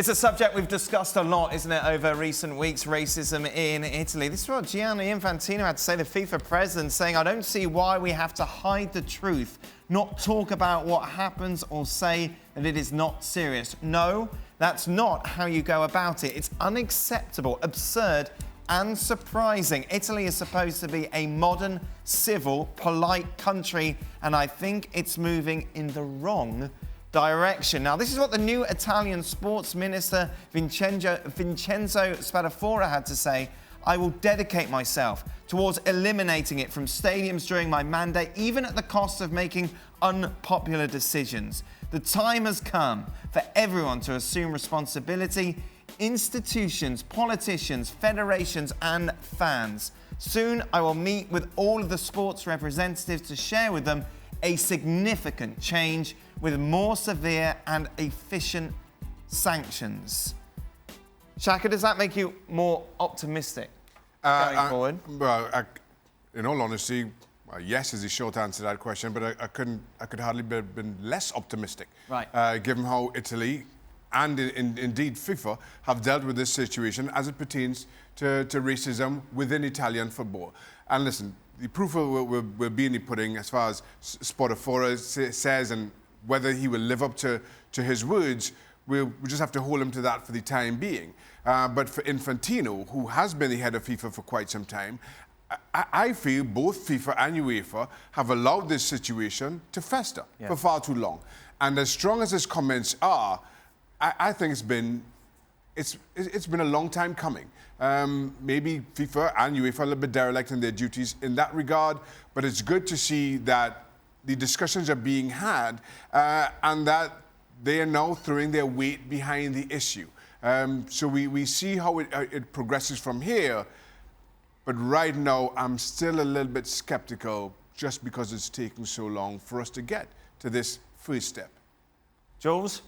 It's a subject we've discussed a lot, isn't it, over recent weeks, racism in Italy. This is what Gianni Infantino had to say, the FIFA president, saying, I don't see why we have to hide the truth, not talk about what happens or say that it is not serious. No, that's not how you go about it. It's unacceptable, absurd, and surprising. Italy is supposed to be a modern, civil, polite country, and I think it's moving in the wrong direction. Now, this is what the new Italian sports minister, Vincenzo Spadafora, had to say. I will dedicate myself towards eliminating it from stadiums during my mandate, even at the cost of making unpopular decisions. The time has come for everyone to assume responsibility. Institutions, politicians, federations, and fans. Soon, I will meet with all of the sports representatives to share with them a significant change with more severe and efficient sanctions. Shaka, does that make you more optimistic going forward? Well, in all honesty, yes is the short answer to that question, but I could hardly have been less optimistic. Right. Given how Italy and indeed FIFA have dealt with this situation as it pertains to racism within Italian football. And listen, the proof will be in the pudding as far as Spadafora says, and whether he will live up to his words, we just have to hold him to that for the time being. But for Infantino, who has been the head of FIFA for quite some time, I feel both FIFA and UEFA have allowed this situation to fester for far too long. And as strong as his comments are, I think it's been a long time coming. Maybe FIFA and UEFA are a little bit derelict in their duties in that regard, but it's good to see that the discussions are being had and that they are now throwing their weight behind the issue. So we see how it progresses from here, but right now I'm still a little bit skeptical just because it's taking so long for us to get to this first step. Jules?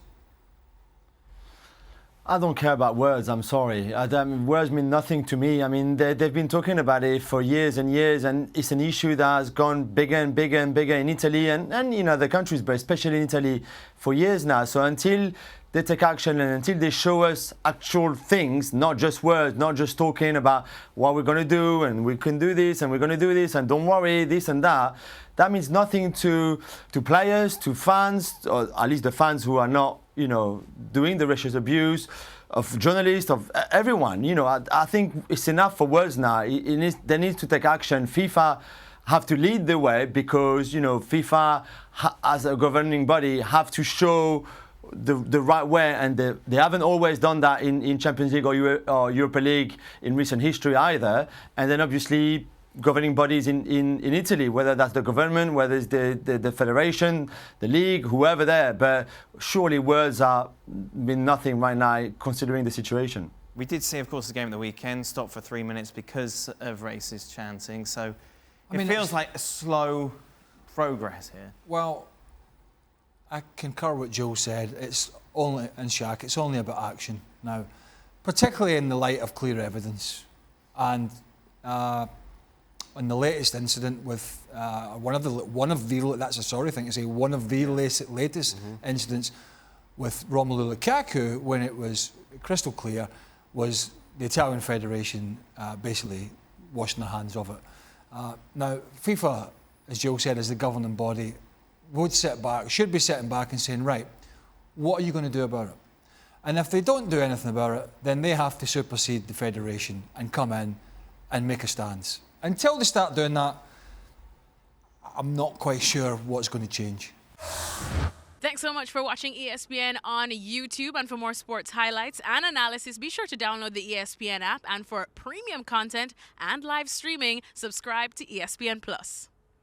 I don't care about words, I'm sorry. Words mean nothing to me. I mean, they've been talking about it for years and years, and it's an issue that has gone bigger and bigger and bigger in Italy and in other countries, but especially in Italy for years now. So until they take action and until they show us actual things, not just words, not just talking about what we're going to do and we can do this and we're going to do this and don't worry, this and that, that means nothing to players, to fans, or at least the fans who are not, doing the racist abuse, of journalists, of everyone. I think it's enough for words now. They need to take action. FIFA have to lead the way because, FIFA as a governing body have to show the right way, and they haven't always done that in Champions League or Europa League in recent history either. And then obviously governing bodies in Italy, whether that's the government, whether it's the federation, the league, whoever there. But surely words mean nothing right now considering the situation. We did see, of course, the game of the weekend stopped for 3 minutes because of racist chanting. So it feels like a slow progress here. Well, I concur with Joe said. It's only, and Shaq, it's only about action now, particularly in the light of clear evidence. And on the latest incident with one of the that's a sorry thing to say, one of the latest incidents with Romelu Lukaku, when it was crystal clear, was the Italian Federation basically washing their hands of it. Now, FIFA, as Joe said, as the governing body, should be sitting back and saying, right, what are you going to do about it? And if they don't do anything about it, then they have to supersede the federation and come in and make a stance. Until they start doing that, I'm not quite sure what's going to change. Thanks so much for watching ESPN on YouTube. And for more sports highlights and analysis, be sure to download the ESPN app. And for premium content and live streaming, subscribe to ESPN+.